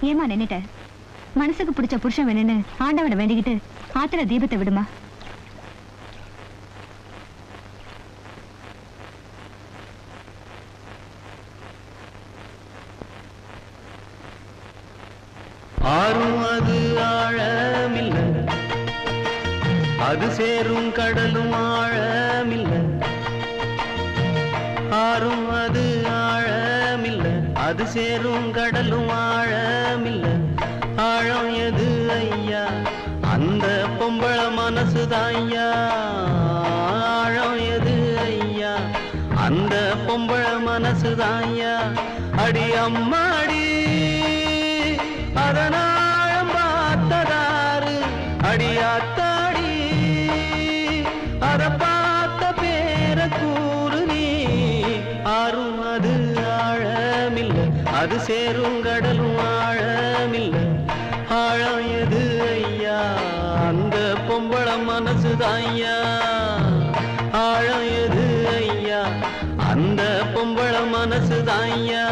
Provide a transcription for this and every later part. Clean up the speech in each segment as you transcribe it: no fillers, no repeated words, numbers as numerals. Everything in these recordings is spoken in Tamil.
ஏமா நின்னுட்ட? மனசுக்கு பிடிச்ச புருஷன் வேணும்னு ஆண்டவனை வேண்டிக்கிட்டு ஆத்திர தீபத்தை விடுமா. ஆறும் அது ஆழமில்ல, அது சேரும் கடலும் ஆழமில்ல. ஆறும் அது ஆழமில்ல, அது சேரும் கடலும் ஆழமில்ல. ஆழம் எது ஐயா? அந்த பொம்பள மனசுதான் ஐயா. ஆழம் எது ஐயா? அந்த பொம்பள மனசுதான் ஐயா. அடி அம்மாடி அதனாழம் பார்த்ததாரு, அடியாத்தாடி அத பார்த்த பேர கூறு நீ. ஆறும் அது ஆழமில்ல, அது சேரும் கடலும் ஆழமில்ல. ஆழம் எது ஐயா? அந்த பொம்பள மனசுதான் ஐயா. ஆழம் எது ஐயா? அந்த பொம்பள மனசுதான் ஐயா.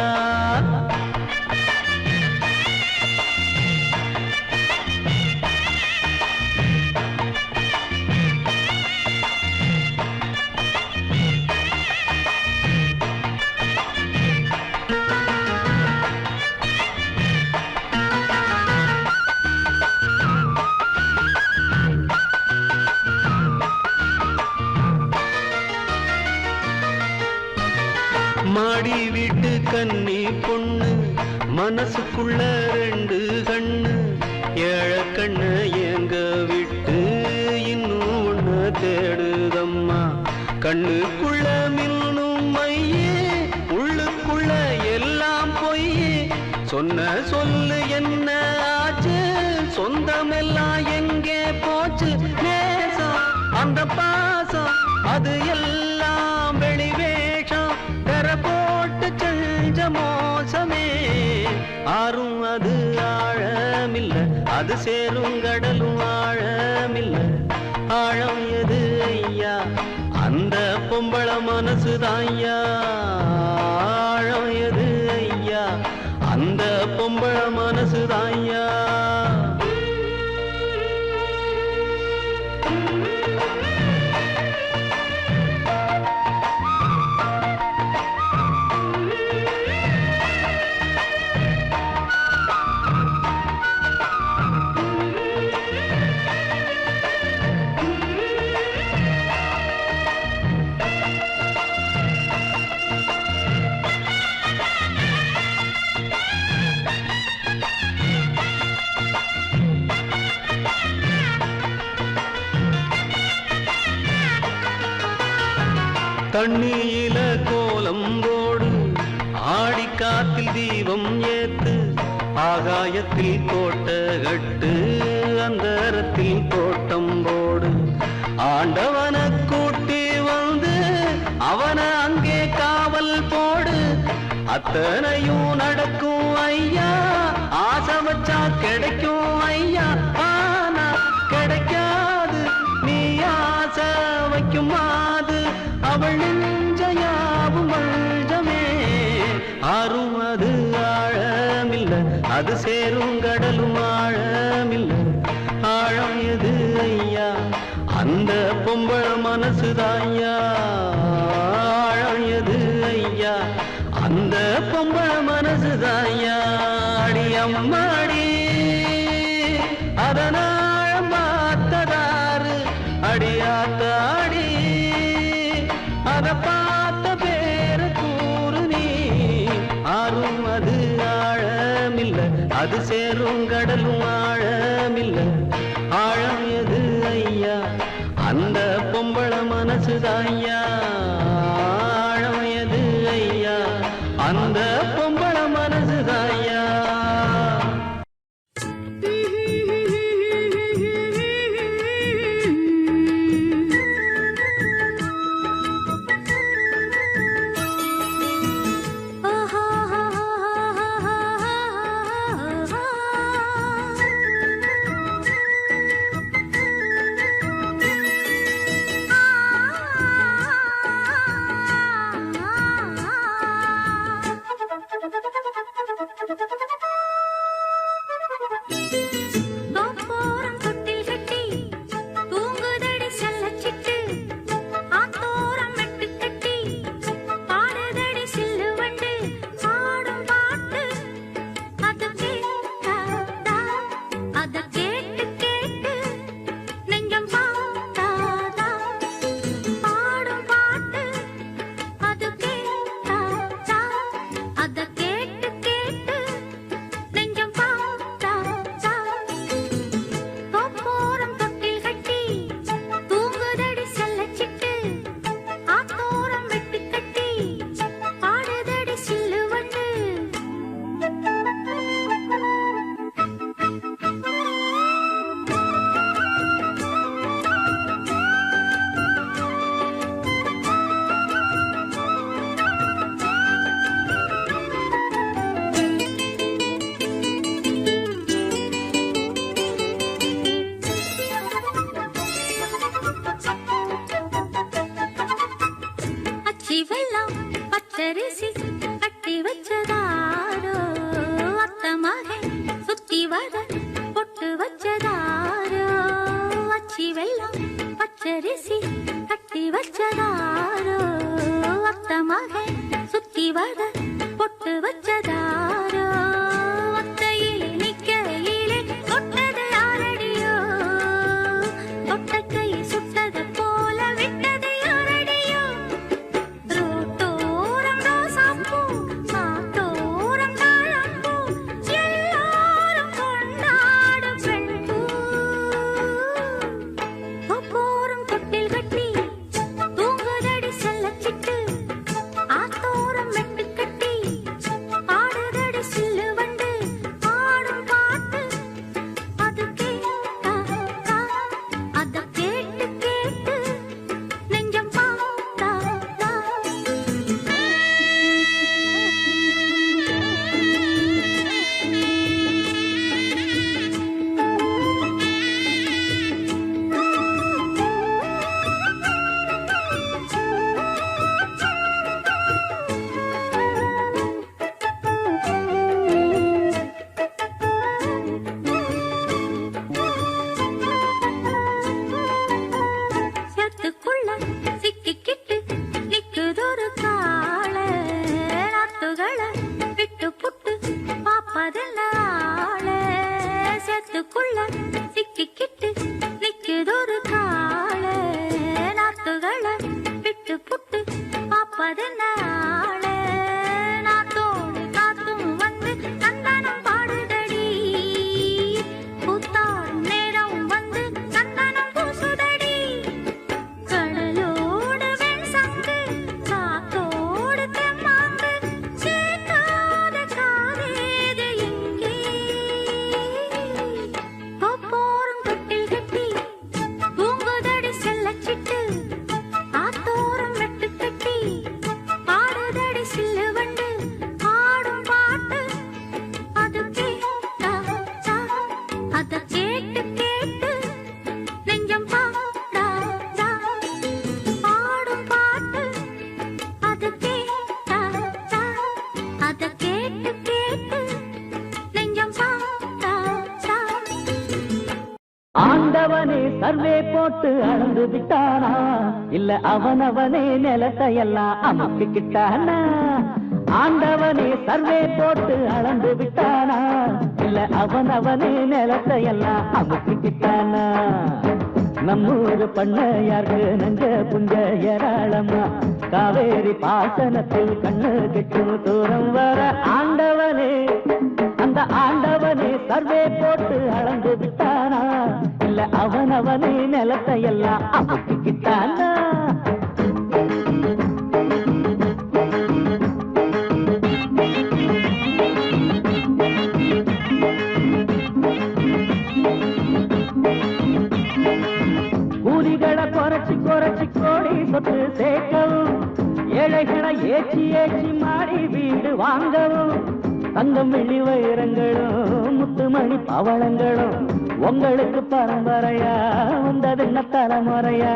மாடி வீட்டு கன்னி பொண்ணு, மனசுக்குள்ள ரெண்டு கண்ணு. ஏழ கண்ணு எங்க விட்டு இன்னும் ஒண்ணு தேடுதம்மா. கண்ணுக்குள்ள மின்னும் மையே, உள்ளுக்குள்ள எல்லாம் பொய்யே. சொன்ன சொல்லு என்ன ஆச்சு? சொந்தமெல்லாம் எங்கே போச்சு? நேசம் அந்த பாசம் அது எல்லாம் வெளிவேஷம். போட்டு செஞ்ச மோசமே. ஆறும் அது ஆழமில்ல, அது சேரும் கடலும் ஆழமில்ல. ஆழம் எது ஐயா? அந்த பொம்பள மனசுதான் ஐயா. ஆழம் எது ஐயா? அந்த பொம்பள மனசுதான் ஐயா. தண்ணியில கோலம் போடு, ஆடிக்காத்தில் தீபம் ஏத்து. ஆகாயத்தில் கோட்ட கட்டு, அந்தரத்தில் தோட்டம் போடு. ஆண்டவன கூட்டி வந்து அவன அங்கே காவல் போடு. அத்தனையும் நடக்கும் ஐயா, ஆசை வச்சா கிடைக்கும் ஐயா. ஆனா கிடைக்காது, நீ ஆசை வைக்கும் மாது அவள் நெஞ்சையாவும் வஞ்சமே. ஆறும் அது ஆழமில்ல, அது சேரும் கடலும் ஆழமில்ல. ஆழம் எது ஐயா? அந்த பொம்பள மனசுதான் ஐயா. ஆழம் எது ஐயா? அந்த பொம்பள மனசுதான் ஐயா. அடி அம்மாடி அதனாழம் பார்த்ததாரு, அடியாத்தாடி அத பார்த்த பேர கூறு நீ. ஆறும் அது ஆழமில்ல, அது சேரும் கடலும் ஆழமில்ல. ஆழம் எது ஐயா? அந்த பொம்பள மனசுதான் ஐயா. ஆழம் எது ஐயா? அந்த பொம்பள மனசுதான் ஐயா. பார்ப்பதெல்லாம் சேத்துக்குள்ள சிக்கிக்கிட்டு நிக்குதொரு கால நாத்துகளை விட்டு புட்டு பார்ப்பதெல்லாம் நாத்தோடு காத்தும் வந்து சந்தனம் பாடுதடி பூத்தாடும் நேரம் வந்து சந்தனம் பூசுதடி கடலோடு வெண் சங்கு காத்தோடு தெம்மாங்கு சேர்க்காத காதேது எங்கே போரும் தொட்டில் கட்டி பூங்குதடி செல்லச்சிட்டு ஆத்தோரம் வெட்டு கட்டி பாடுதடி சில்லு வண்டு ஆடும் பாட்டு அது கேட்டா அத கேட்டு கேட்டு நெஞ்சம் பாடாதா பாடும் பாட்டு அது கேட்டா அத கேட்டு கேட்டு நெஞ்சம் பாடாதா ஆண்டவனே சர்வே போட்டு அளந்து விட்டானா இல்ல அவனவனே நிலத்தையெல்லாம் அமைக்கிட்டானா ஆண்டவனே சர்வே போட்டு அளந்து விட்டானா இல்ல அவனவனே நிலத்தையெல்லாம் அமைக்கிட்டானா நம்மூரு பண்ணையாருக்கு நஞ்ச புஞ்ச ஏராளமா காவேரி பாசனத்தில் கண்ணு கெட்டும் தூரம் வர ஆண்டவனே அந்த ஆண்டவனே சர்வே போட்டு அளந்து விட்டானா இல்ல அவனவனே நிலத்தையெல்லாம் அமைக்கிட்டானா கூலிகளை குறைச்சி குறைச்சி கோடி சொத்து சேர்க்கவும் ஏழைகளை ஏச்சி ஏச்சி மாடி வீடு வாங்கவும் தங்கம் வெள்ளி வைரங்களும் முத்துமணி பவளங்களும் உங்களுக்கு பரம்பரையா வந்ததென்ன தலைமுறையா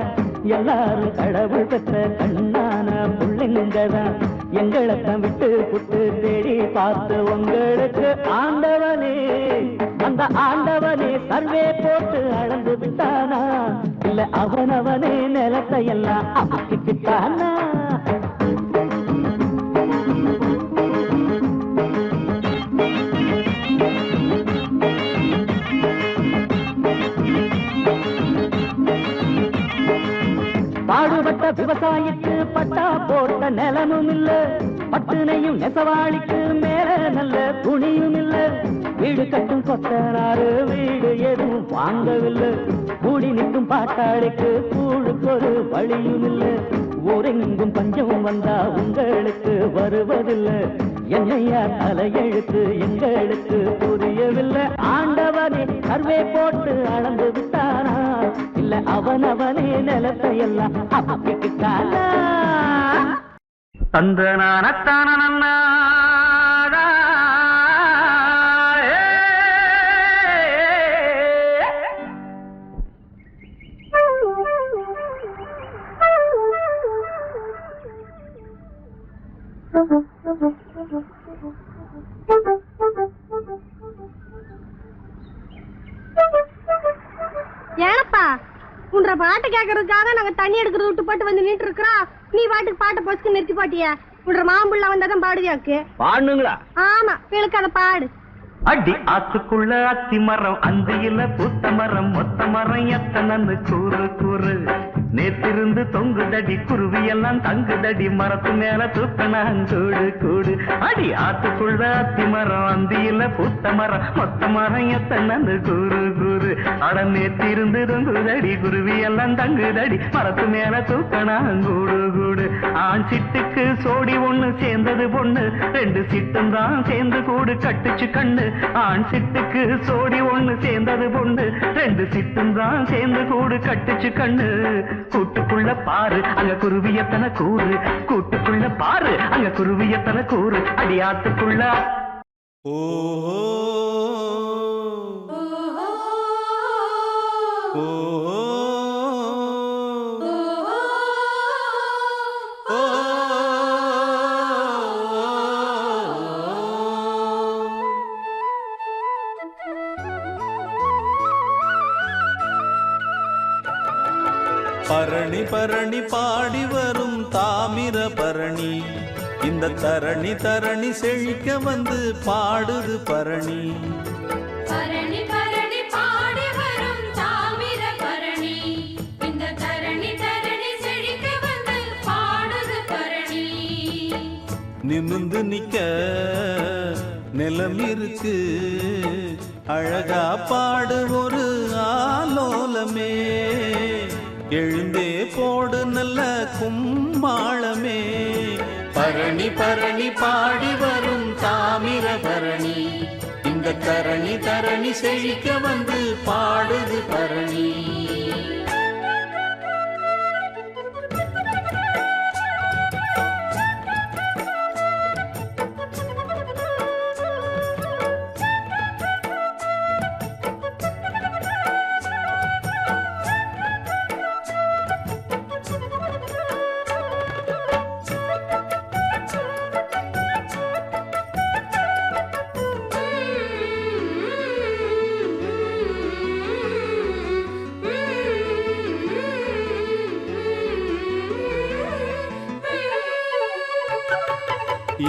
எல்லாரும் கடவுள் பெற்ற கண்ணான புள்ளைங்கதான் எங்களைத்தான் விட்டு புட்டு தேடி பார்த்து உங்களுக்கு ஆண்டவனே அந்த ஆண்டவனே சர்வே போட்டு அளந்து விட்டானா இல்ல அவனவனே நிலத்தையெல்லாம் அமைக்கிட்டானா பாடுபட்ட விவசாயிக்கு பட்டா போட்ட நிலமும் இல்ல பட்டுனையும் நெசவாளிக்கு மேல நல்ல துணியும் இல்ல வீடு கட்டும் கொத்தனாரு வீடு எதுவும் வாங்கவில்லை கூடி நிற்கும் பாட்டாளிக்கு கூழுக்கு ஒரு வழியும் இல்ல ஊரெங்கும் பஞ்சம் வந்தா உங்களுக்கு வருவதில்லை என்னையா தலையெழுத்து எங்களுக்கு புரியவில்லை ஆண்டவனே சர்வே போட்டு அளந்து விட்டானா இல்ல அவனவனே நிலத்தையெல்லாம் அமைக்கிட்டானா தந்தனானத்தான ஏனப்பா உன்ற பாட்டு கேட்கறதுக்காக நாங்க தண்ணி எடுக்கிறது விட்டு போட்டு வந்து நின்று இருக்கிறோம் நீ பாட்டுக்கு பாட்டை பொசுக்கு நிறுத்தி போட்டிய உன்ற மாம்புள்ள வந்தாதான் பாடுவியாக்கு பாடுங்களா ஆமா பிள்ளைக்கு அதை பாடு அடி ஆத்துக்குள்ள அத்தி மரம் அந்தியில பூத்த மரம் மொத்த மரம் எத்தனன்னு கூறு கூறு நேத்திருந்து தொங்குதடி குருவி எல்லாம் தங்குதடி மரத்து மேல தூக்கணாங்கூடு கூடு அடி ஆத்துக்குள்ள அத்தி மரம் அந்தியில பூத்த மரம் மொத்த மரம் எத்தனன்னு கூறு கூறு அட நேத்திருந்து தொங்குதடி குருவி எல்லாம் தங்குதடி மரத்து மேல தூக்கணாங்கூடு கூடு ஆண் சிட்டுக்கு சோடி ஒண்ணு சேர்ந்தது பொண்ணு ரெண்டு சிட்டும் தான் சேர்ந்து கூடு கட்டுச்சு கண்ணு ஆண் சிட்டுக்கு சோடி ஒண்ணு சேர்ந்தது பொண்ணு ரெண்டு சிட்டும் தான் சேர்ந்து கூடு கட்டுச்சு கண்ணு கூட்டுக்குள்ள பாரு அங்க குருவியத்தன கூறு கூட்டுக்குள்ள பாரு அங்க குருவியத்தன கூறு அடியாத்துக்குள்ள ஓ பரணி பரணி பாடி வரும் தாமிர பரணி இந்த தரணி தரணி செழிக்க வந்து பாடுது பரணி. பரணி பரணி பாடி வரும் தாமிர பரணி. இந்த தரணி தரணி செழிக்க வந்து பாடுது பரணி. நிமிந்து நிக்க நிலம் இருக்கு, அழகா பாடு ஒரு ஆலோலமே. எழுந்தே போடு நல்ல கும்மாளமே. பரணி பரணி பாடி வரும் தாமிர பரணி. இந்த தரணி தரணி செழிக்க வந்து பாடுது பரணி.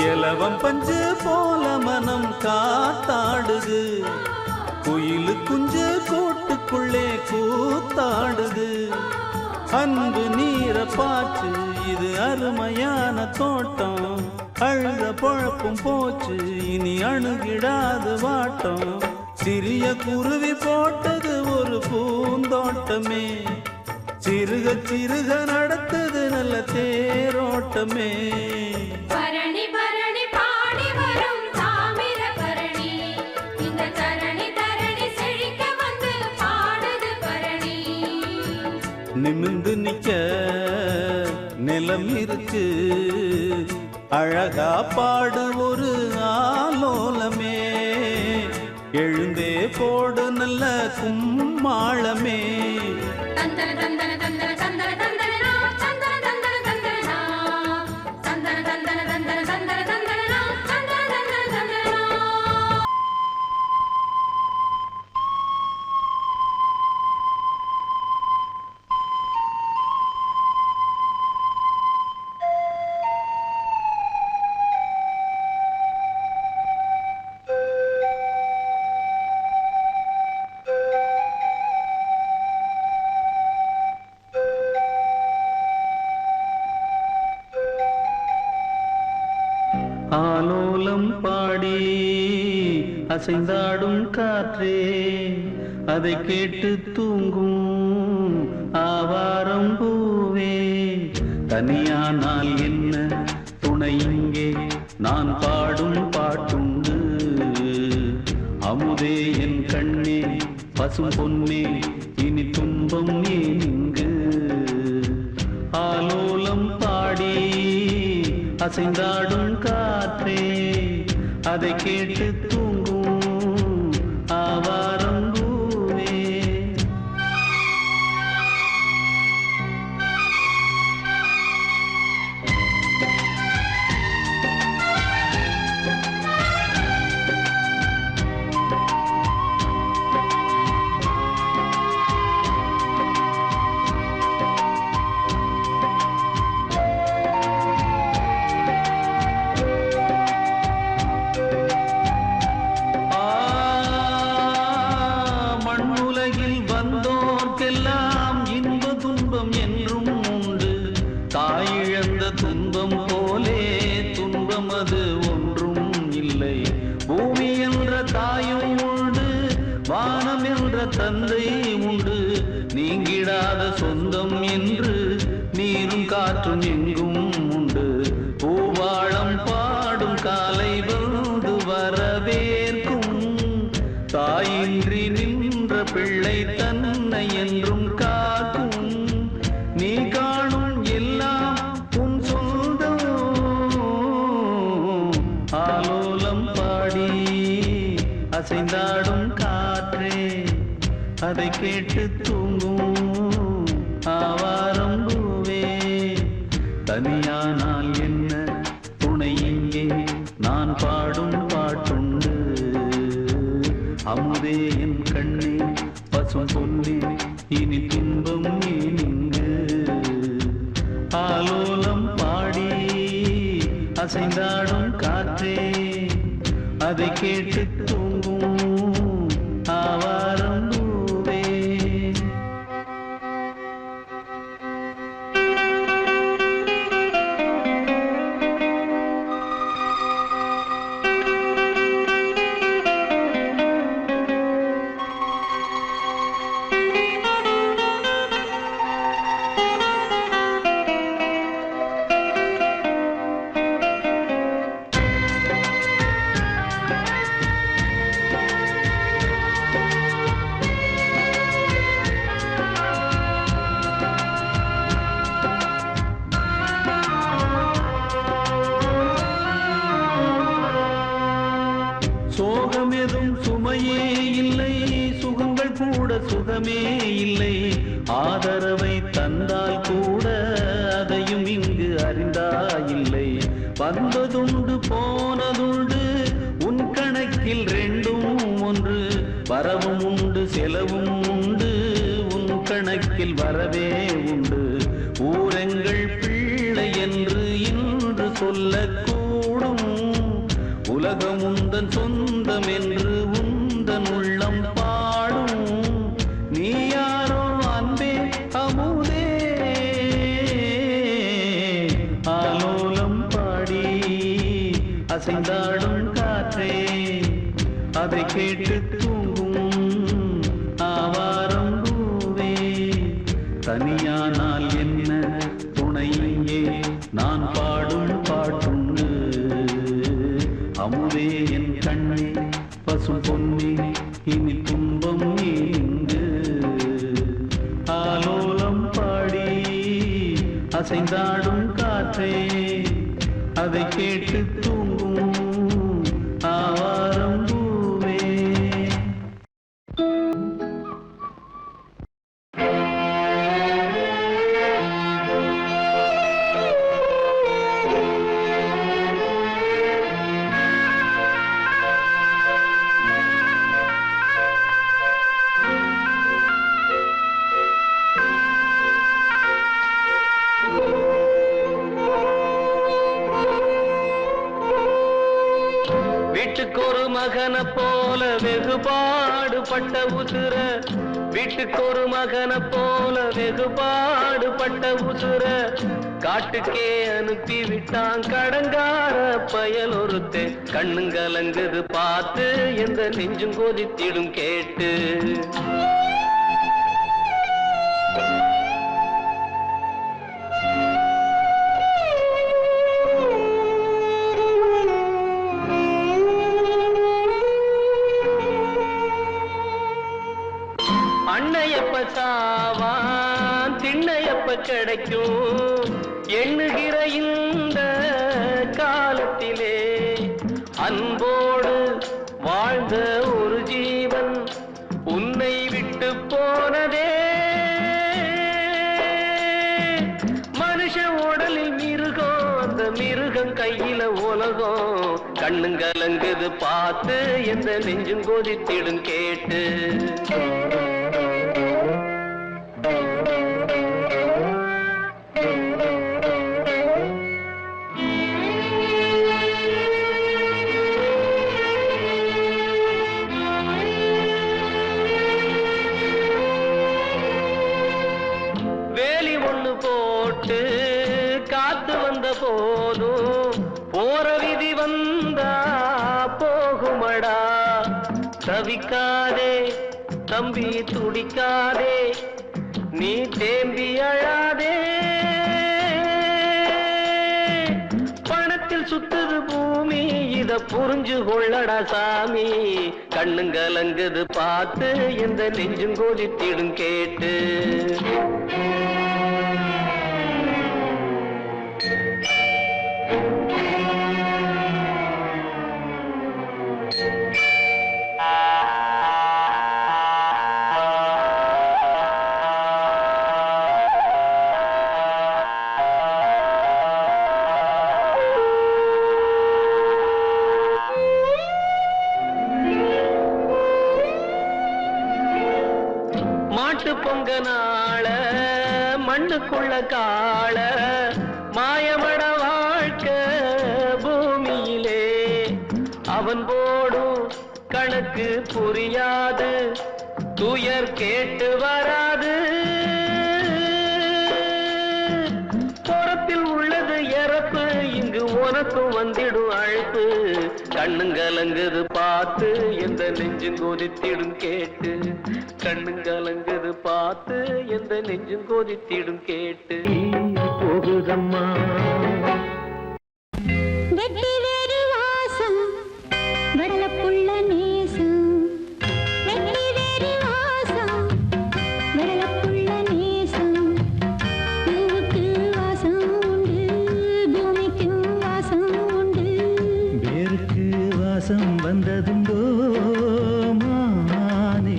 இலவம் பஞ்சு போல மனம் காத்தாடுது, குயிலு குஞ்சு கூட்டுக்குள்ளே கூத்தாடுது. அன்பு நீர பாச்சு இது அருமையான தோட்டம், அழுத பொழப்பும் போச்சு இனி அணுகிடாது வாட்டம். சிறிய குருவி போட்டது ஒரு பூந்தோட்டமே, சிறுக சிறுக நடத்தது நல்ல தேரோட்டமே. பரணி பரணி பாடி வரும் தாமிர பரணி. இந்த தரணி தரணி செழிக்க வந்து பாடுது பரணி. நிமிந்து நிக்க நிலம் இருக்கு, அழகா பாடு ஒரு ஆலோலமே. எழுந்தே போடு நல்ல கும்மாளமே. தந்தன தந்தன தந்தன தந்தன தந்தனா தந்தன தந்தன தந்தனா தந்தன தந்தன தந்தன தந்தன தந்தனா தந்தன தந்தன தந்தனா. ஆலோலம் பாடி அசைந்தாடும் காற்றே, அதை கேட்டு தூங்கும் ஆவாரம் பூவே. தனியானால் என்ன துணை இங்கே, நான் பாடும் பாட்டுண்டு. அமுதே என் கண்ணே பசும் பொன்னே, இனி துன்பம் ஏன் இங்கு. ஆலோலம் பாடி அசைந்தாடும் காற்றே, அதை கேட்டு தூங்கும் ஆவாரம் பூவே. மண்ணுலகில் வந்தோர்க்கெல்லாம் இன்ப துன்பம் என்றும் உண்டு. தாயிழந்த துன்பம் போலே துன்பம் அது ஒன்றும் இல்லை. பூமி என்ற தாயும் உண்டு, வானம் என்ற தந்தை உண்டு. நீங்கிடாத சொந்தம் என்று நீரும் காற்றும் எங்கும் உண்டு. பூவாளம் பாடும் காலை வந்து வரவேற்கும். தாயின்றி நின்ற பிள்ளை தன்னை என்றும் காக்கும். நீ காணும் எல்லாம் உன் சொந்தம். ஆலோலம் பாடி அசைந்தாடும் காற்றே, அதை கேட்டு தூங்கும் ஆவாரம் பூவே. தனியானால் என்ன துணை இங்கே, நான் பாடும் பாட்டுண்டு. அமுதே என் கண்ணே பசும் பொன்னே, இனி துன்பம் ஏன் இங்கு. ஆலோலம் பாடி அசைந்தாடும் காற்றே அதை கேட்டு தூங்கும் ஆவாரம் பூவே. சோகமெதும் சுமையே இல்லை, சுகங்கள் கூட சுகமே இல்லை. ஆதரவை தந்தால் கூட அதையும் இங்கு அறிந்தாயில்லை. வந்ததுண்டு போனதுண்டு உன் கணக்கில் ரெண்டும் ஒன்று. வரவும் உண்டு செலவும் உண்டு உன் கணக்கில் வரவே உண்டு. ஊரெங்கள் பிள்ளை என்று இன்று சொல்லக்கூடும். உலகம் உந்தன் சொந்தம் என்று உந்தன் உள்ளம் பாடும். நீ யாரோ அன்பே அமுதே ஆலோலம் பாடி அசைந்தாடும் காற்றே அதை கேட்டு தூங்கும் ஆவாரம் பூவே. தனியானால் என்ன துணையே நான் பாடும் பாட்டுண்டு. அமுதே என் கண்ணே பசும் பொன்னே இனி துன்பம் நீங்கு. ஆலோலம் பாடி அசைந்தாடும் காற்றே அதை கேட்டு தூங்கும் ஆவாரம் பூவே. வீட்டுக்கொரு மகனை போல வெகுபாடுபட்ட உசுர. வீட்டுக்கொரு மகனை போல வெகுபாடுபட்ட உசுர காட்டுக்கே அனுப்பி விட்டான் கடங்கார பயல் ஒருத்தே. கண்ணுங்கலங்குது பார்த்து எந்த நெஞ்சும் கொதித்திடும் கேட்டு. அன்னையப்ப சாவான் திண்ணையப்ப கிடைக்கும் எண்ணுகிற இந்த காலத்திலே. அன்போடு வாழ்ந்த ஒரு ஜீவன் உன்னை விட்டு போனதே. மனுஷ உடலில் மிருகம், அந்த மிருகம் கையில உலகம். கண்ணுங்கலங்குது பார்த்து எந்த நெஞ்சும் கொதித்திடும் கேட்டு. வேலி ஒண்ணு போட்டு காத்து வந்த போதும் போற விதி வந்தா போகுமடா. தவிக்காதே தம்பி துடிக்காதே நீ தேம்பி அழாதே. பணத்தில் சுத்துது பூமி இத புரிஞ்சு கொள்ளடா சாமி. கண்ணுங்கலங்குது பார்த்து எந்த நெஞ்சும் கொதித்திடும் கேட்டு. மாட்டு பொங்க நாள மண்ணுக்குள்ள காள மாயமட வாழ்க்கை கணக்கு புரியாது துயர் கேட்டு வராது புறத்தில் உள்ளது இறப்பு இங்கு உனக்கும் வந்திடும் அழைப்பு கண்ணுங்கலங்குது பார்த்து எந்த நெஞ்சும் கொதித்திடும் கேட்டு கண்ணுங்கலங்குது பார்த்து எந்த நெஞ்சும் கொதித்திடும் கேட்டு போகுதம்மா வெட்டி வேறு வாசம் வெடலப்புள்ள நேசம் வெட்டி வேறு வாசம் வெடலப்புள்ள நேசம் பூவுக்கு வாசம் உண்டு பூமிக்கு வாசம் உண்டு வேருக்கு வாசம் வந்ததுண்டோ மானே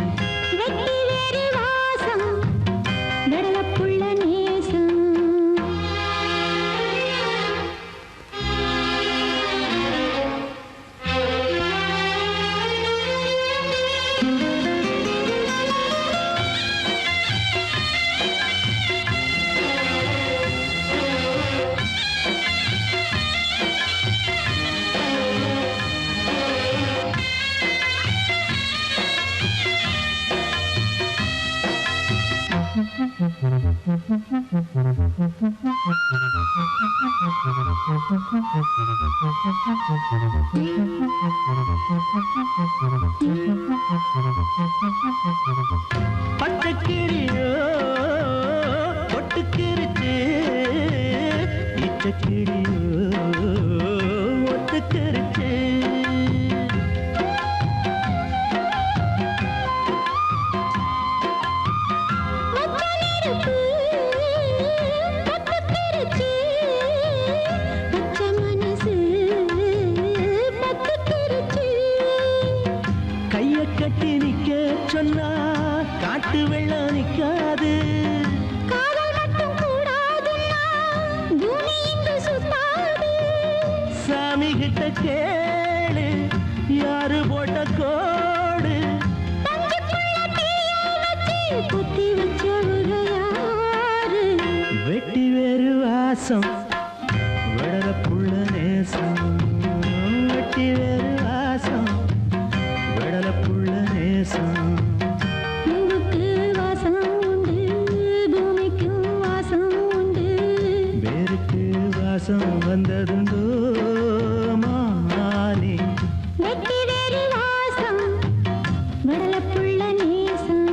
வெட்டி வேறு வாசம் வெடலப்புள்ள நேசம் பட்டுக்கிளியோ பொட்டுக்கிருச்சு இச்சக்கிளியோ ஒத்துக்கிருச்சு கைய கட்டி நிக்க சொன்னா காட்டு வெள்ளம் நிக்காது சாமி கிட்ட கேளு யாரு போட்ட கோடு குத்தி வச்சவங்க யாரு வெட்டி வேறு வாசம் வளர புள்ள நேசம் வெட்டி வேறு வாசம் வளர புள்ள நேசம் பூவுக்கு வாசம் உண்டு பூமிக்கு வாசம் உண்டு வேருக்கு வாசம் வந்ததுண்டோ மானே வெட்டி வேறு வாசம் வெடலப்புள்ள நேசம்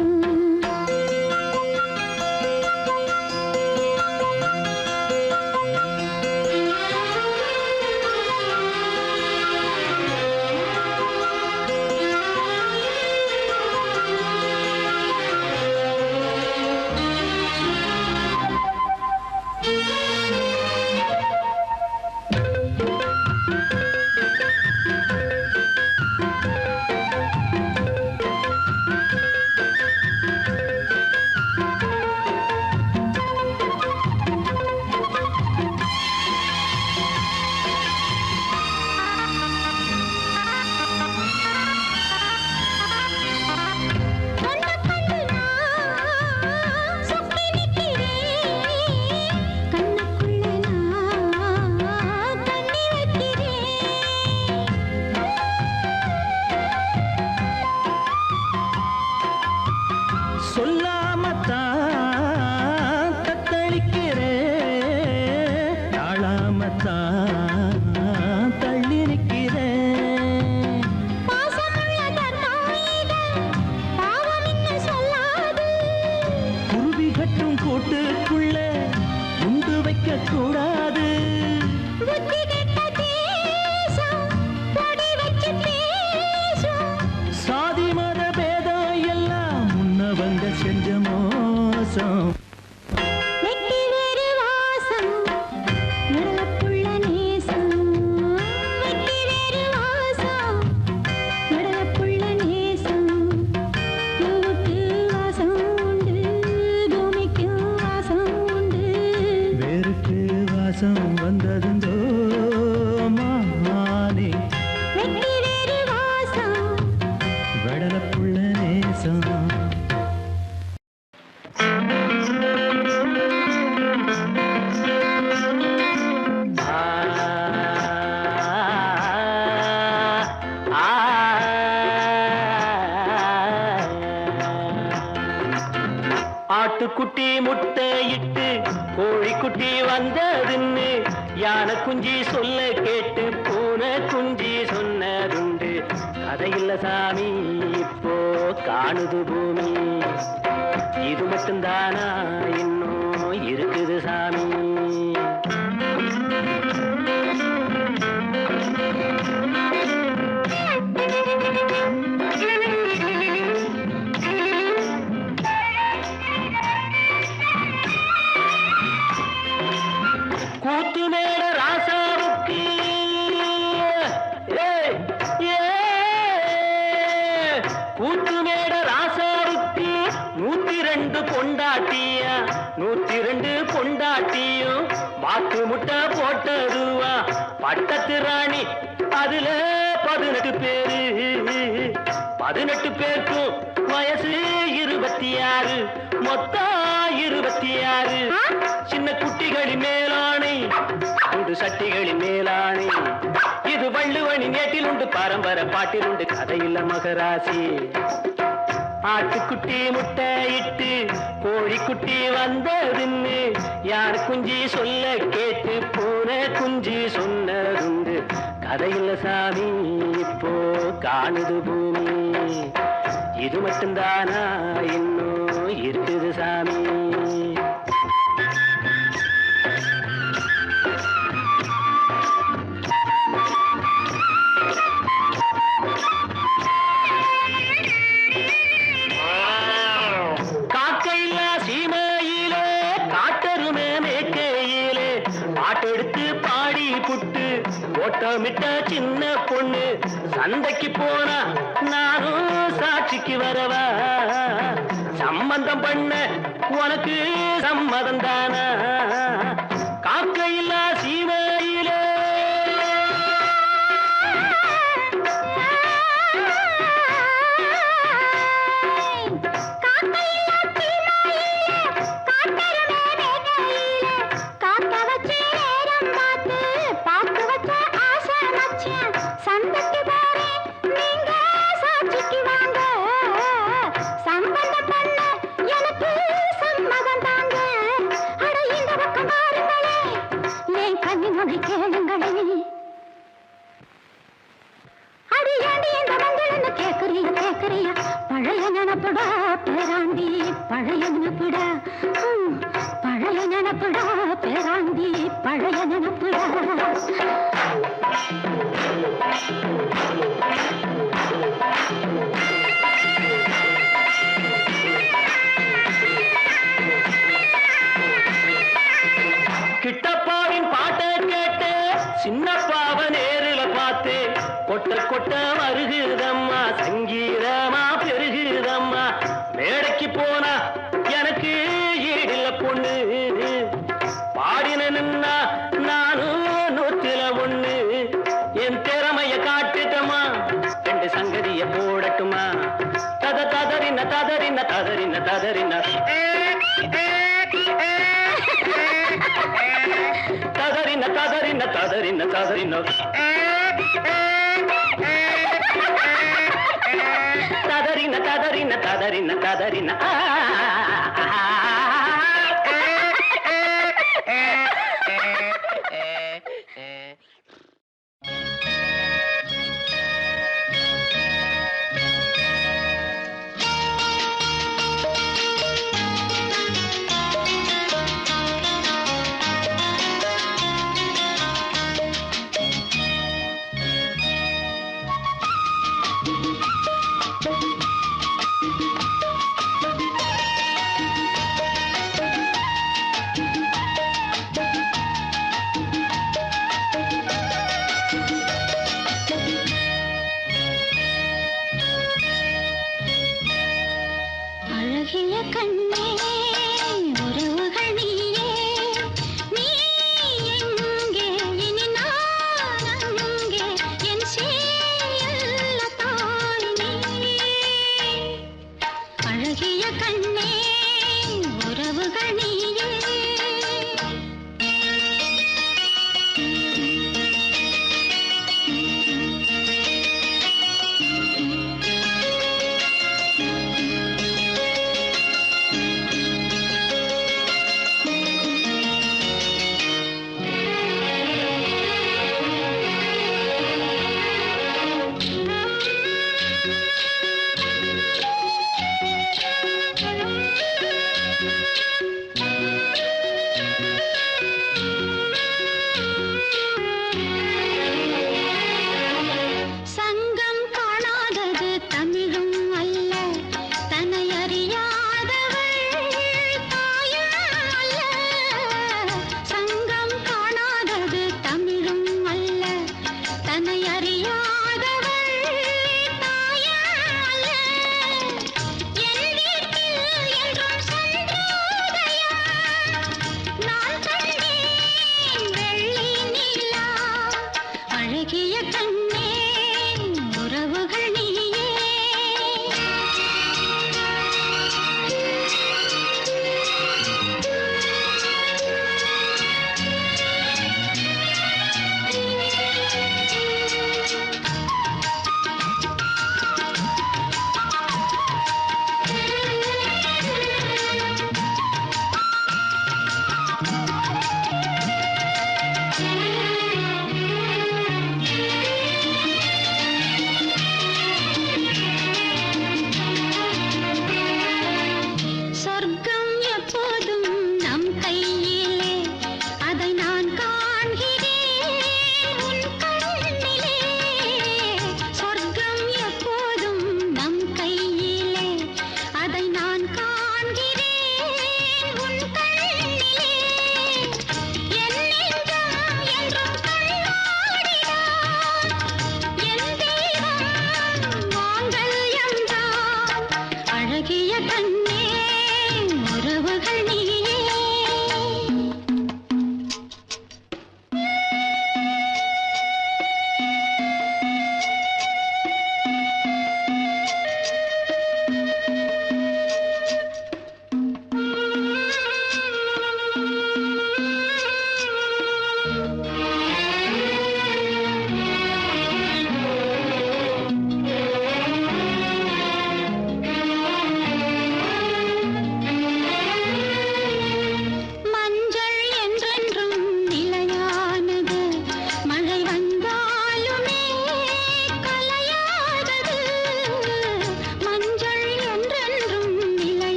சொல்லாமத்தான் தத்தளிக்கிறேன் தாழாமத்தான் தள்ளி நிற்கிறேன் குருவி கட்டும் கூட்டுக்குள்ள உண்டு வைக்க கூடாது சாதி மத பேதம் எல்லாம் முன்னவங்க செஞ்ச மோசம் வெட்டி வேறு வாசம் வெடலப்புள்ள நேசம் வெட்டி வேறு வாசம் வெடலப்புள்ள நேசம் பூவுக்கு வாசம் உண்டு பூமிக்கு வாசம் உண்டு வேருக்கு வாசம் வந்ததுண்டோ மானே வெட்டி வேறு வாசம் வடல புள்ள நேசம் ஆட்டுக்குட்டி முட்டையிட்டு கோழிக்குட்டி வந்ததுன்னு யானை குஞ்சி சொல்ல கேட்டு பூனை குஞ்சி சொன்னதுண்டு. கதையில்ல சாமி இப்போ காணுது பூமி, இது மட்டும்தானா இன்னும் இருக்குது சாமி. கூத்து மேட ராசாவுக்கு கூத்து மேட ராசாவுக்கு 102 பொண்டாட்டியா, 102 பொண்டாட்டியும் மாட்டு முட்டை போட்டதுவா. பட்டத்து ராணி அதுல 18 பேரு, 18 பேருக்கும் வயசு 26, மொத்தம் 26. சின்ன குட்டிகளின் மேலானை, குண்டு சட்டிகளின் மேலானை. இது வள்ளுவனி நேட்டில் உண்டு, பரம்பரை பாட்டில் உண்டு, கதையில்ல மகராசி. ஆட்டுக்குட்டி முட்டையிட்டு கோழிக்குட்டி வந்ததுன்னு யார் குஞ்சி சொல்ல கேட்டு பூனை குஞ்சி சொன்னதுண்டு. கதையில்ல சாமி இப்போ காணுது பூமி, இது மட்டும்தானா இன்னும் இருக்குது சாமி. காக்கையில்லா சீமையிலே காட்டருமே மேற்கையிலே பாட்டெடுத்து பாடி புட்டு ஓட்டமிட்ட சின்ன பொண்ணு. சந்தைக்கு போனா நானும் சாட்சிக்கு வரவா, சம்பந்தம் பண்ண உனக்கு சம்மதம் தானா. காக்கையில்லா சீமையிலே பழைய நினப்புடா பேராண்டி, பழைய நினப்புடா, பழைய நினப்புடா பேராண்டி, பழைய நினப்புடா. கிட்டப்பாவின் பாட்டை கேட்டு சின்னப்பாவ நேரில் பார்த்து கொட்ட கொட்ட வருகுதம்மா, சங்கீதமா பெருகுதம்மா. மேடைக்கு போனா எனக்கு ஈடில்ல பொண்ணு, பாடின நின்னா நானும் 101. என் திறமைய காட்டுட்டமா, 2 சங்கதிய போடட்டுமா. ததறின ததறின ததறின ததறின ததறின ததறின ததறின ததறின ததறின ததறின ததறின ததறின.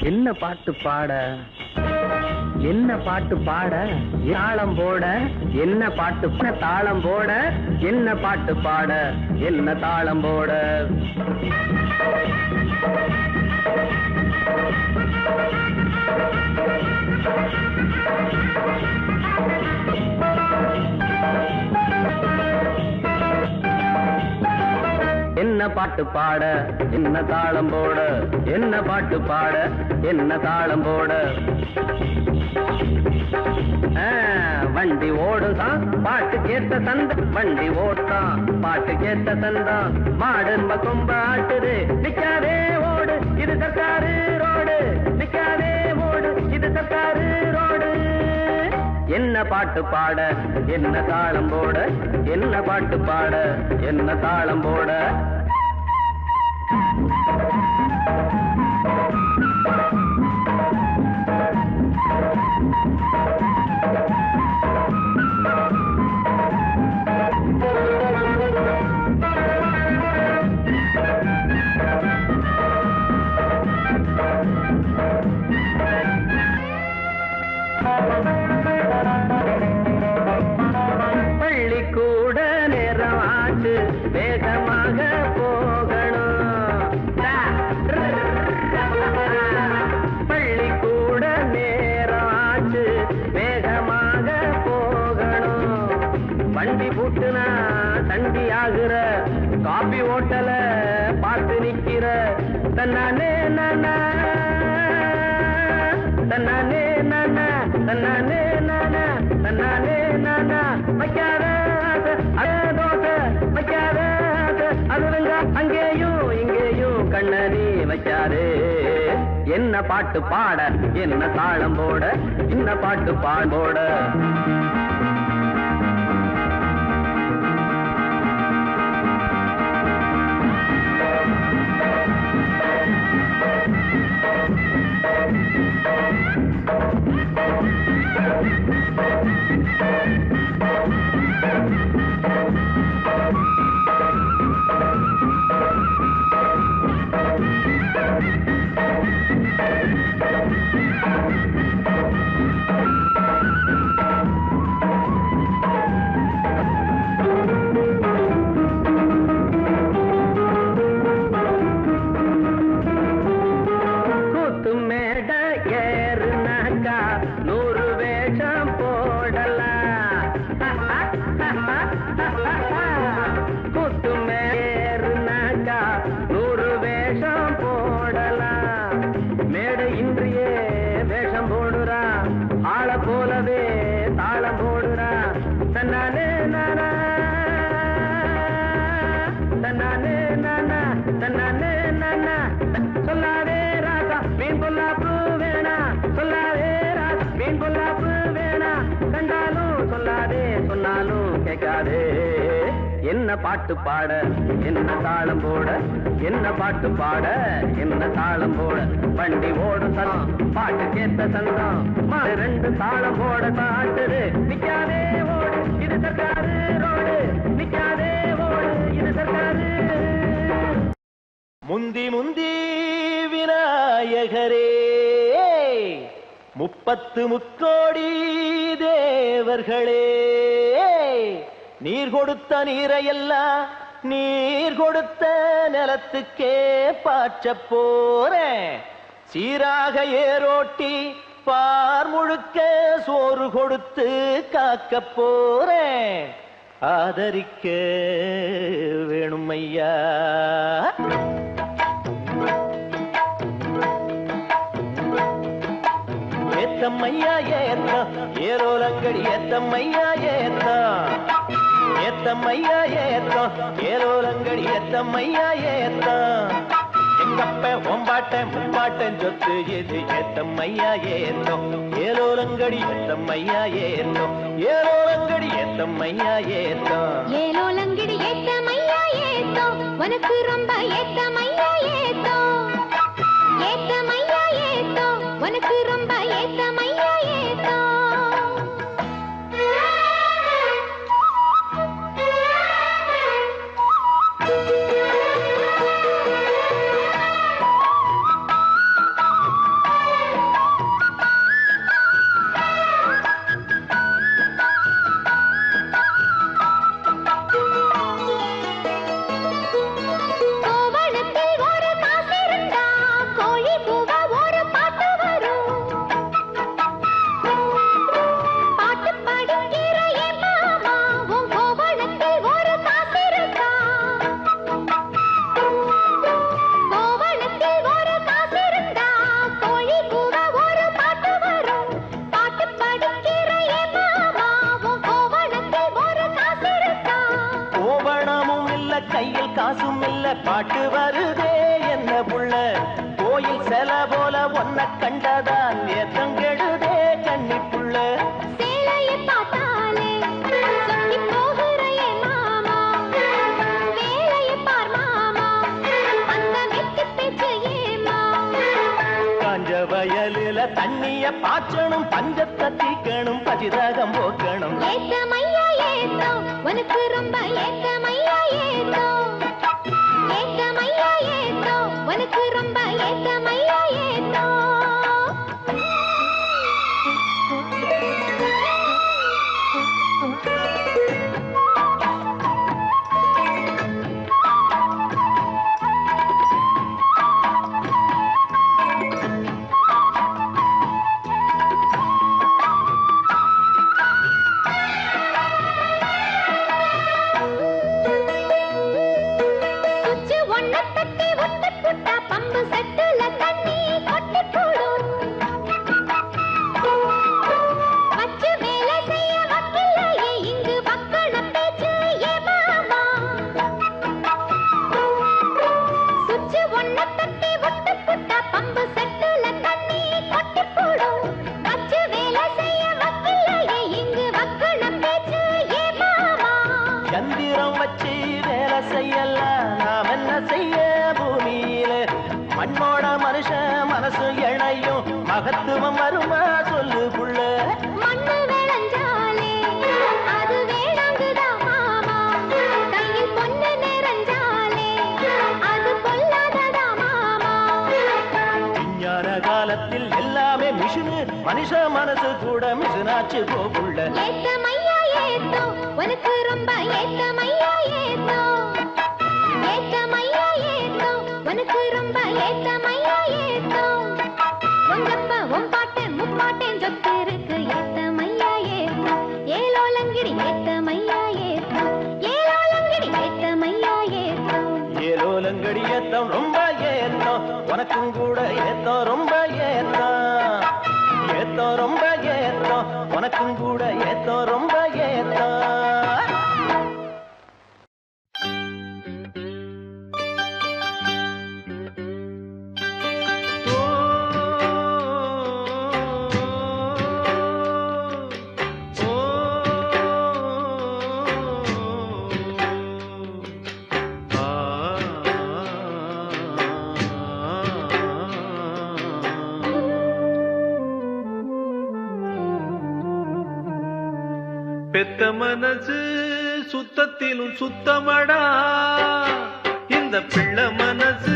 என்ன பாட்டு பாட என்ன பாட்டு பாட தாளம் போட என்ன பாட்டு தாளம் போட என்ன பாட்டு பாட என்ன தாளம் போட என்ன பாட்டு பாட என்ன தாளம் போட என்ன பாட்டு பாட என்ன தாளம் போட வண்டி ஓடுதான் பாட்டு கேட்ட தந்த வண்டி ஓடுதான் பாட்டு கேட்ட தந்தான் மாடும்ப கொம்ப ஆட்டுது நிக்காதே ஓடு இது சர்க்காரு ரோடு நிக்காதே ஓடு இது சர்க்காரு ரோடு என்ன பாட்டு பாட என்ன தாளம் போட என்ன பாட்டு பாட என்ன தாளம் போட பள்ளிக்கூட நேரம் ஆச்சு வேகமாக போகணும் பள்ளிக்கூட நேரம் ஆச்சு வேகமாக போகணும் வண்டி பூட்டுனா தண்டி ஆகுற காபி ஓட்டல பார்த்து நிக்கிற தன்னானே நானா தன்னானே நானா தன்னானே நானா தன்னானே நானா வைக்காத தோசை வைக்காத அதுவங்க அங்கேயும் இங்கேயும் கண்ணனி வைக்காதே என்ன பாட்டு பாட என்ன தாளம் போட என்ன பாட்டு பாடோட சொல்லாதே ராசா மீன் பொல்லாப்பு வேணா சொல்லாதே ராசா மீன் பொல்லாப்பு வேணா கண்டாலும் சொல்லாதே சொன்னாலும் கேட்காதே என்ன பாட்டு பாட என்ன தாளம் போட என்ன பாட்டு பாட என்ன தாளம் போட வண்டி ஓடு தரம் பாட்டு கேட்ட சந்தம் ரெண்டு தாளம் போட தாட்டுது நிக்காதே ஓடு இது சர்க்காரு ரோடு நிக்காதே ஓடு இது சர்க்காரு முந்தி முந்தி விநாயகரே 30 முக்கோடி தேவர்களே நீர் கொடுத்த நீரையெல்லாம் நீர் கொடுத்த நிலத்துக்கே பாய்ச்ச போறேன் சீராக ஏரோட்டி பார் முழுக்க சோறு கொடுத்து காக்க போறேன் ஆதரிக்க வேணும் ஐயா ஏத்தம்மையா ஏத்தம் ஏரோலங்கடி ஏத்தம்மையா ஏத்தம் ஏத்தம்மையா ஏத்தம் ஏரோலங்கடி ஏத்தம்மையா ஏத்தம் எங்கப்ப ஒம்பாட்டன் முப்பாட்டன் சொத்து எது ஏத்தம்மையா ஏத்தம் ஏரோலங்கடி ஏத்தம்மையா ஏத்தம் ஏரோலங்கடி ஏத்தம்மையா ஏத்தம் ஏலோலங்கடி ஏத்தமையா ஏத்தோ உனக்கு ரொம்ப ஏத்தமையா ஏத்தோ ஏத்தமையா ஏத்தோ உனக்கு ரொம்ப ஏத்தமையா ஏத்தோ பாட்டு வருதே என்ன புள்ள கோயில் செல போல ஒன்ன கண்டதான் ஏத்தம் கெடுதே கண்ணி புள்ள சேலையை பார்த்தாலே சொக்கி போகிறையே மாமா வேலையை பார் மாமா அந்த வெட்டி பேச்சு ஏமா காஞ்ச வயலில தண்ணிய பாய்ச்சணும் பஞ்சத்தை தீக்கணும் பசிதாகம் போக்கணும் ஏத்தமையா ஏத்தோ உனக்கு ரொம்ப ஏத்தமையா ஏத்தோ ஏத்தமையா ஏத்தோ உனக்கு ரொம்ப ஏத்தமையா ஏத்தோ சுச்சு ஒன்ன தட்டி ஒட்டு புட்டா பம்பு செட்டுல தண்ணி கொட்டி போடும் வச்சு வேலை செய்ய வக்கில்லையே இங்கு வக்கண பேச்சு ஏ மாமா சுச்சு ஒன்ன தட்டி ஒட்டு புட்டா பம்பு செட்டுல தண்ணி கொட்டி போடும் வச்சு வேலை செய்ய வக்கில்லையே இங்கு வக்கண பேச்சு ஏ மாமா சந்திரம் வச்சு வேலை செய்யலாம் நாம் என்ன செய்ய பூமியில மண்ணோட மனுஷன் மனசு இணையும் மகத்துவம் வருமா சொல்லு புள்ள மண்ணு விளைஞ்சாலே அது வேணாங்குதா மாமா கையில் பொண்ணு நிறைஞ்சாலே அது பொல்லாததா மாமா விஞ்ஞான காலத்தில் எல்லாமே மிஷினு மனுஷ மனசு கூட மிஷினாச்சு போ புள்ள ஏத்தமையா ஏத்தோ உனக்கு ரொம்ப ஏத்தமையா ஏத்தோ ஏத்தமையா ஏத்தோ உனக்கு ரொம்ப ஏத்தமையா ஏத்தோ உங்கப்ப உம்பாட்டன் முப்பாட்டன் சொத்து இருக்கு ஏத்தமையா ஏத்தோ ஏலோலங்கிடி ஏத்தமையா ஏத்தோ ஏலோலங்கிடி ஏத்தமையா ஏத்தோ ஏலோலங்கடி ஏத்தம் ரொம்ப ஏத்தம் உனக்கும் கூட ஏத்தம் ரொம்ப ஏத்தம் ஏத்தம் ரொம்ப ஏத்தம் உனக்கும் கூட ஏத்தம் ரொம்ப ஏத்தம் பெத்த மனசு சுத்தத்திலும் சுத்தமடா இந்த பிள்ளை மனசு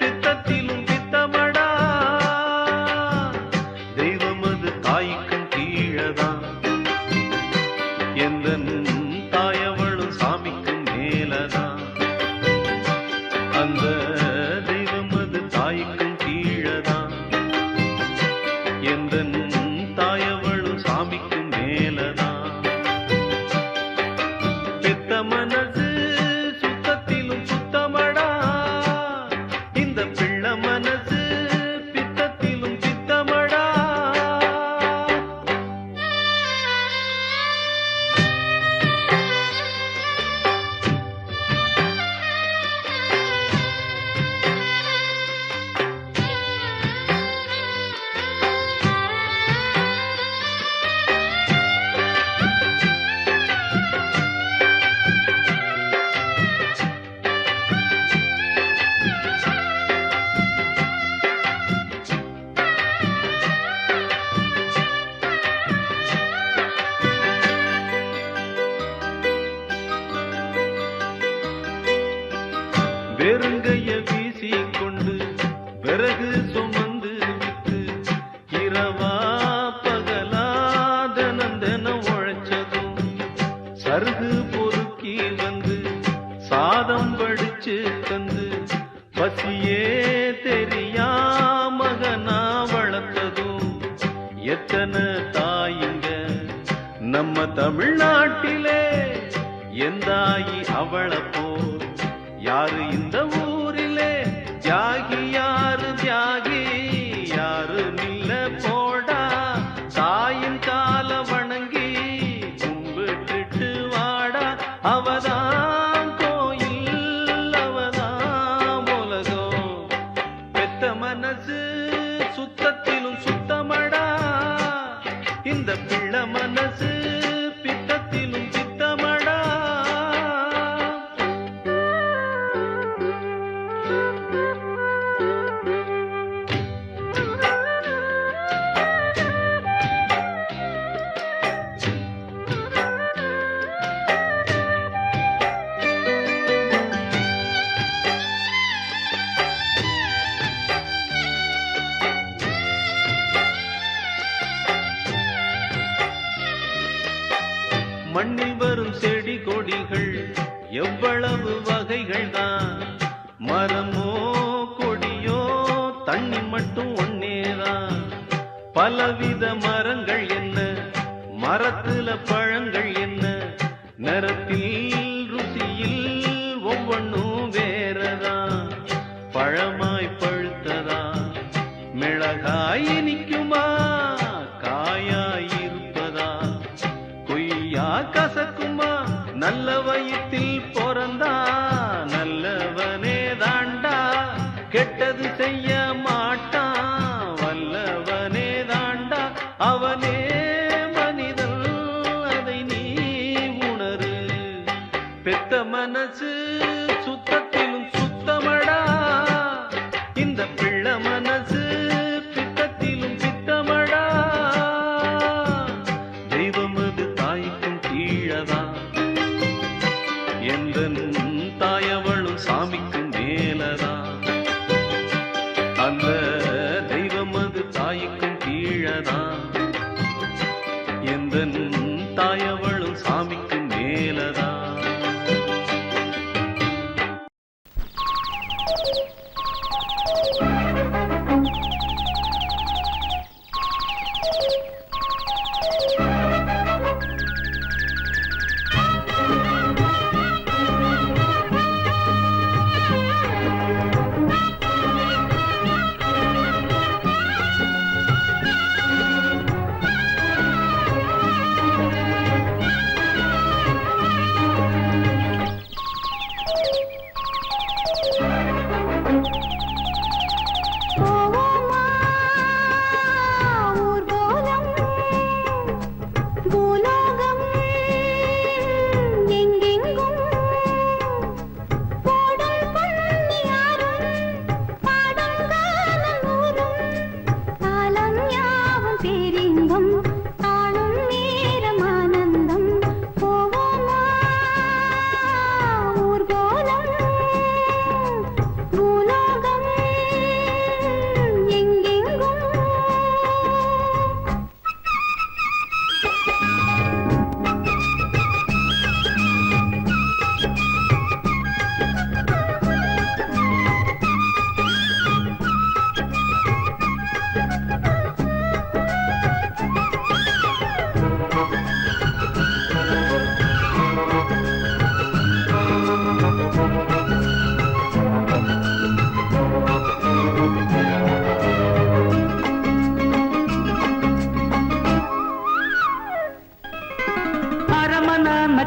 பித்தத்திலும் பித்தமடா தெய்வம் அது தாய்க்கும் கீழதான் எந்த தாயவளும் சாமிக்கும் மேலதான் அந்த தெய்வம் அது தாய்க்கும் கீழதான் எந்த தாயவளும் சாமிக்கும் மேலதான் மனசு சுத்தத்திலும் சுத்தமடா இந்த பிள்ளை மனசு பித்தத்திலும் பித்தமடா வெறுங்கைய வீசிக்கொண்டு விறகு சுமந்து விட்டு இரவா பகலா தினம் உழைச்சதும் சருகு பொறுக்கி வந்து சாதம் வடிச்சு தந்து பசியே தெரியா மகனா வளர்த்ததும் எத்தனை தாயிங்க நம்ம தமிழ்நாட்டிலே எந்தாயி அவளை போல் யாரு இந்த ஊரிலே தியாகி யாரு தியாகி யாரு நில்ல போடா தாயின் கால வணங்கி கும்பிட்டுட்டு வாடா அவதான் கோயில் அவதான் வரும் செடி கொடிகள் எவ்வளவு வகைகள் தான், மரமோ கொடியோ தண்ணி மட்டும் ஒன்னேதான். பலவித மரங்கள் என்ன, மரத்துல பழங்கள் என்ன, நிறத்தில் ருசியில் ஒவ்வொன்றும் வேறதான். பழமாய் பழுத்ததா, மிளகாய் இனிக்குமா, காயாய் இருப்பதா, கொய்யா கசக்குமா, நல்ல வயிற்றில் பிறந்தா நல்லவனே தாண்டா, கெட்டது செய்ய மாட்டான் வல்லவனே தாண்டா, அவனே மனிதன் அதை நீ உணரு. பெத்த மனசு சுத்தத்திலும் சுத்தமடா, இந்த பிள்ளை மனசு பித்தத்திலும் பித்தமடா. தெய்வம் அது தாய்க்கும் கீழதான், எந்த தாயவளும் சாமிக்கும் மேலதான். அந்த தெய்வம் அது தாய்க்கும் கீழதான், எந்த தாயவளும் சாமிக்கும் மேலதான்.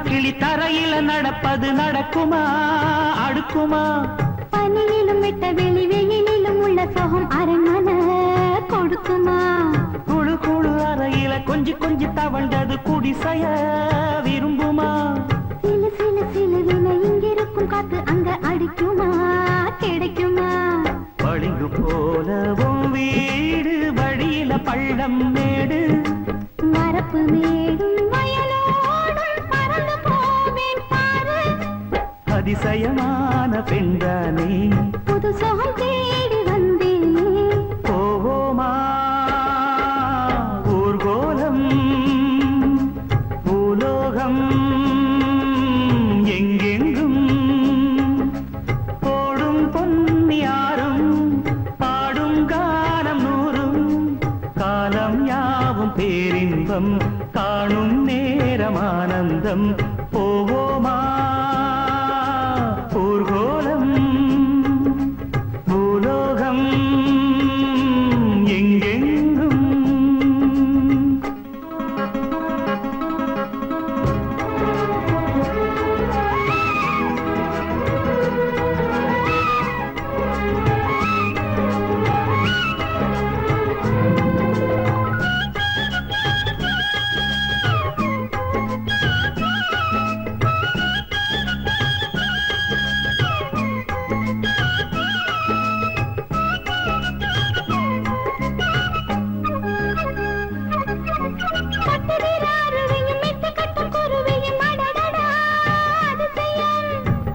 கிளி தரையில நடப்பது நடக்குமா அடுக்குமா, பனியிலும் விட்ட வெளி வெயிலிலும் உள்ள சோகம் அரண்மனை கொடுக்குமா, குழு குழு அறையில கொஞ்சி கொஞ்சி தவண்டது குடிசைய விரும்புமா, சிலு சிலு சிலுவில இங்கிருக்கும் காத்து அங்க அடிக்குமா கிடைக்குமா, பளிங்கு போலவும் வீடு வழியில பள்ளம் மேடு, மரப்பு மேடும் வயலோடும் பறந்து போவேன் பாரு, அதிசயமான பெண்தானே புது சோகம் தேடி வந்தேனே, போவோமா ஊர்கோலம் பூலோகம் எங்கெங்கும், போடும் பொன்னியாரும் பாடும் காலம் நூறும், காலம் யாவும் பேரின்பம் காணும் நேரமானந்தம், போவோமா ஊர்கோலம் பூலோகம் எங்கெங்கும்.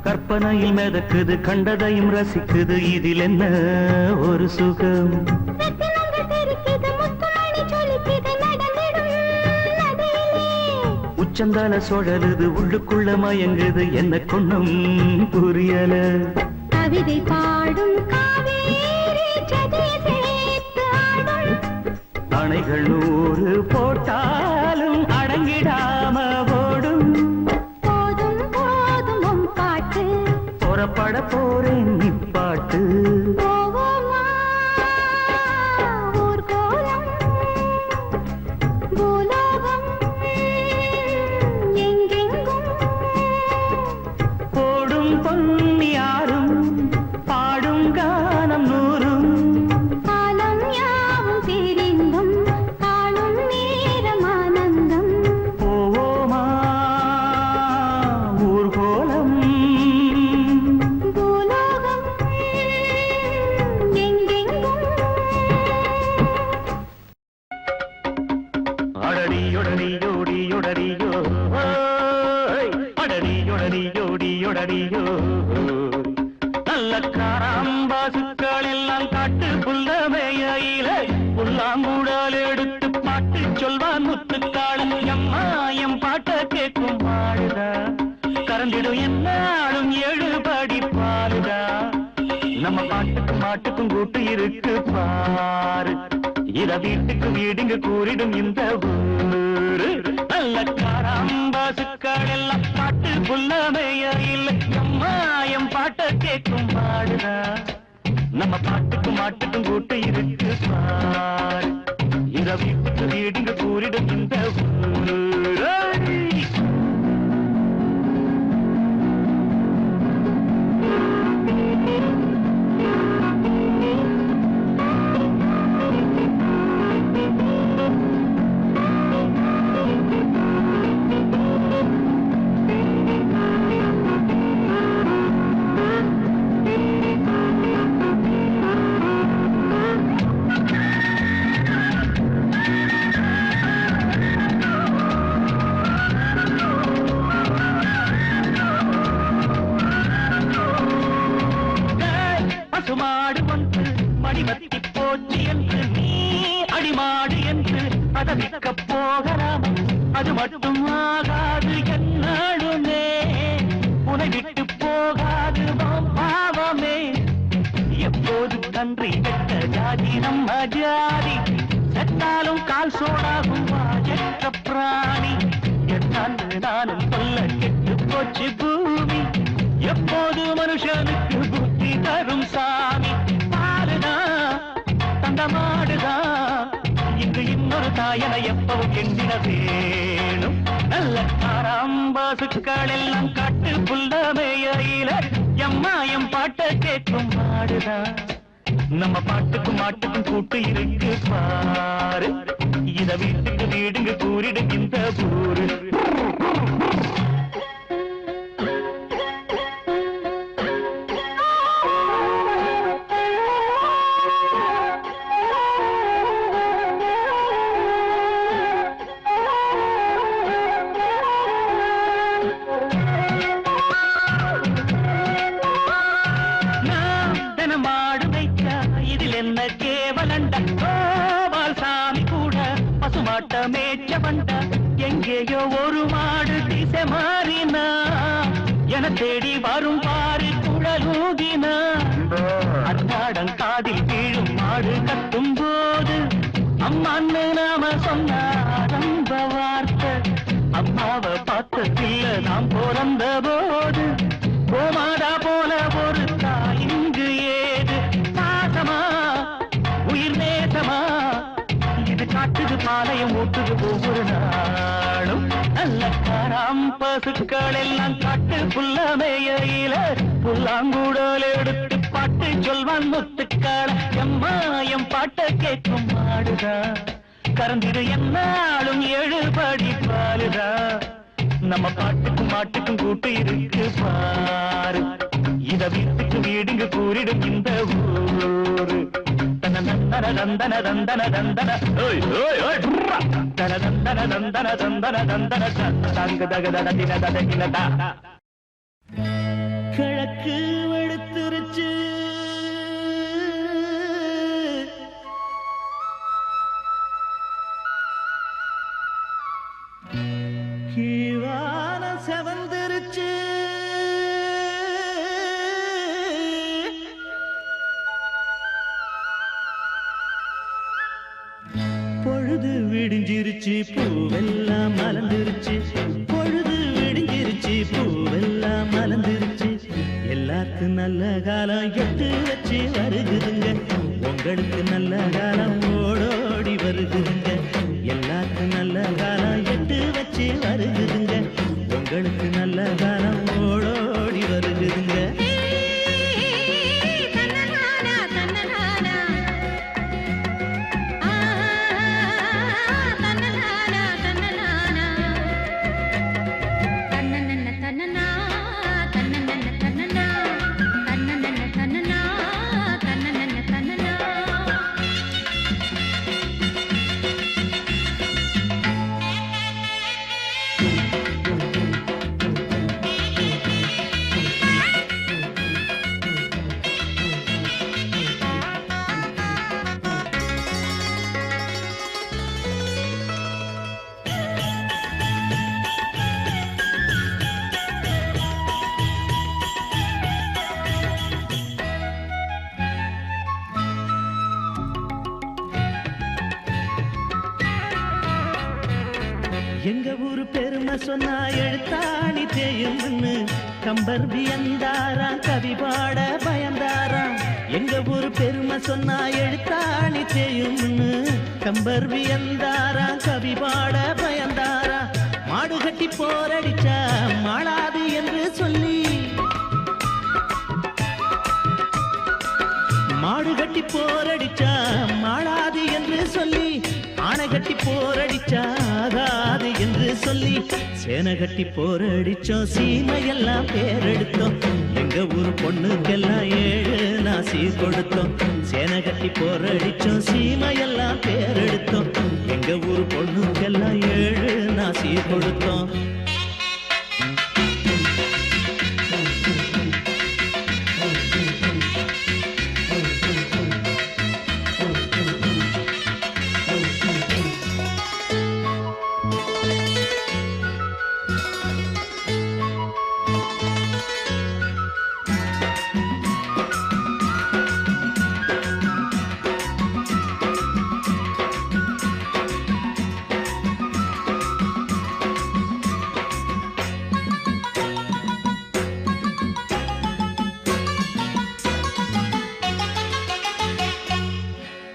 கற்பனையில் மிதக்குது கண்டதையும் ரசிக்குது, இதில் என்ன ஒரு சுகம், உச்சந்தால சுழலுது உள்ளுக்குள்ள மயங்குது என்ன கொண்ணும் புரியல. கவிதை பாடும் காவேரி ஜதியை சேர்த்து ஆடும். அணைகள் 100 போட்டாலும் அடங்கிடாம ஓடும். போதும் போதும் உன் பாட்டு புறப்பட போறேன் நிப்பாட்டு. போவோமா ஊர்கோலம் பூலோகம் எங்கெங்கும். போடும் பொன்னி யாரும் பாடும் கானம் 100. காலம் யாவும் தெரிந்தும் காணும் நேரம் ஆனந்தம். போவோமா ஊர்கோலம் பூலோகம் எங்கெங்கும். அடடியொடடியோடியொடடியோ அடடியொடடியோடியொடடியோ நல்ல காராம்பாசுக்கள் எல்லாம் காட்டு புல்லமையில புல்லாங்குழல் எடுத்து பாட்டு சொல்வான் முத்துக்காளன். எம்மா எம் பாட்ட கேட்கும் பாடுதா கறந்திடும் என்னாலும் 7 படி பாடுதா. நம்ம பாட்டுக்கும் மாட்டுக்கும் கூட்டு இருக்கு பாரு. இத வீட்டுக்கு வீடுங்க கூறிடும் இந்த ஊரு. நல்ல காராம்பாசுக்கள் எல்லாம் பாட்டு புல்லமையில எம்மா எம் பாட்ட கேட்கும் பாடுதா. நம்ம பாட்டுக்கும் மாட்டுக்கும் கூட்டு இருக்கு பாரு. இத வீட்டுக்கு வீடுங்க கூறிடும் இந்த ஊரு. பசுமாடு ஒன்று மடிவத்தி போச்சு என்று நீ அடிமாடு என்று பதவிக்க போகலாம். அது மட்டும் ஆகாது என்னாலுமே உனை விட்டு போகாது பாவமே. எப்போது கன்றி வெட்ட ஜாதி நம்ம ஜாதி செத்தாலும் கால் சோடாகும் வாஜற்ற பிராணி. என்னான்னு நானும் சொல்ல கெட்டு போச்சு பூமி. எப்போது மனுஷனுக்கு புத்தி தரும் சாமி. பாருதா தந்த மாடுதா இங்கு இன்னொரு தாயனை எப்பவும் எண்ணின வேணும். நல்ல காராம்பாசுக்கள் எல்லாம் காட்டு புல்லமையில எம்மா எம் பாட்ட கேட்கும் மாடுதா. நம்ம பாட்டுக்கும் மாட்டுக்கும் கூட்டு இருக்கு பாரு. இத வீட்டுக்கு வீடுங்க கூறிடு இந்த ஊரு. மாடு வைக்க இதில் என்ன கேவலண்ட. கோபால் சாமி கூட பசுமாட்ட மேய்ச்ச வண்ட. எங்கேயோ ஒரு மாடு திசை மாறினா என தேடி வரும் பாரு குழலூதினா. அன்னாடம் காதில் வீழும் மாடு கட்டும் போது அம்மான்னு நாம சொன்ன ஆரம்ப வார்த்தை. அம்மாவை பார்த்ததில்ல நாம் பிறந்த போது. கோமாதா போல ஒரு தாய் இங்கு ஏது. பாசமா உயிர் நேசமா இது காட்டுது பாளையம் ஊட்டுது ஒவ்வொரு நாளும். நல்ல காராம்பசுக்கள் எல்லாம் காட்டு புல்லமையில புல்லாங்குழல் எடுத்து பாட்டு சொல்வான் முத்துக்காள. எம்மா எம் பாட்ட கேட்கும் மாடுதா கறந்திடு என்னாலும் 7 படி பாலுதா. நம்ம பாட்டுக்கும் மாட்டுக்கும் கூட்டு இருக்கு பாரு. இத வீட்டுக்கு வீடுங்க கூறிடும் இந்த ஊரு. தன தந்தன தந்தன தந்தன ஓய் ஓய் ஓய் தன தந்தன தந்தன தந்தன தந்தன தங்க தக தட தின தட கினதா. கிழக்கு வெளுத்துருச்சு கீழே பொழுது விடிஞ்சிருச்சு பூவெல்லாம் மலர்ந்துருச்சு பொழுது விடிஞ்சிருச்சு பூவெல்லாம் மலர்ந்துருச்சு எல்லாருக்கும் நல்ல காலம் எட்டு வச்சு வருகுதுங்க உங்களுக்கு நல்ல காலம் ஓடோடி வருகுதுங்க எல்லாருக்கும் நல்ல காலம் எட்டு வச்சு வருகுதுங்க உங்களுக்கு நல்ல காலம் ஓடோடி வருகுதுங்க எங்க ஊரு பெருமை சொன்னா எழுத்தாணி தேயும்னு கம்பர் வியந்தாராம் கவி பாட பயந்தாராம் எங்க ஊரு பெருமை சொன்னா எழுத்தாணி தேயும்னு கம்பர் வியந்தாராம் கவி பாட பயந்தாராம் மாடு கட்டி போரடிச்சா மாளாது என்று சொல்லி மாடு கட்டி போரடிச்சா மாளாது என்று சொல்லி ஆனை கட்டி போரடிச்சா ஆகாது என்று சொல்லி சேனை கட்டி போரடிச்சோம் சீமையெல்லாம் பேரெடுத்தோம் எங்க ஊரு பொண்ணுக்கெல்லாம் 7 நாசி கொடுத்தோம் சேனை கட்டி போரடிச்சோம் சீமையெல்லாம் பேரெடுத்தோம் எங்க ஊரு பொண்ணுக்கெல்லாம் 7 நாசி கொடுத்தோம்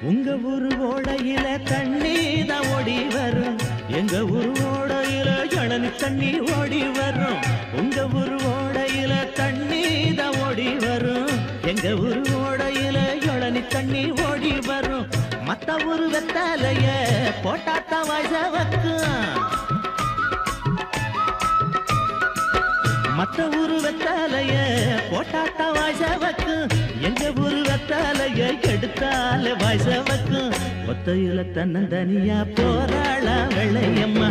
உங்க ஊரு ஓடையில தண்ணி தான் ஓடி வரும் எங்க ஊரு ஓடையில இளநி தண்ணி ஓடி வரும் உங்க ஊரு ஓடையில தண்ணி தான் ஓடி வரும் எங்க ஊரு ஓடையில இளநி தண்ணி ஓடி வரும் மத்த ஊரு வெத்தாலைய போட்டாத்தான் வாய்ஸ வைக்கும் மத்த ஊரு வெத்தாலைய போட்டாத்தான் வாய்ஸ வைக்கும் எங்க ஊரு வெத்தாலைய எடுத்தால வாய்ஸ வைக்கும் ஒத்தையில தன்னந்தனியா போராளா வெள்ளையம்மா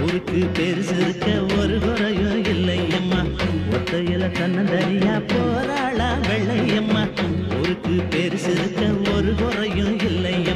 ஊருக்கு பெருசு இருக்க ஒரு குறையும் இல்லையம்மா ஒத்தையில தன்னந்தனியா போராளா வெள்ளையம்மா ஊருக்கு பெருசு இருக்க ஒரு குறையும் இல்லையம்மா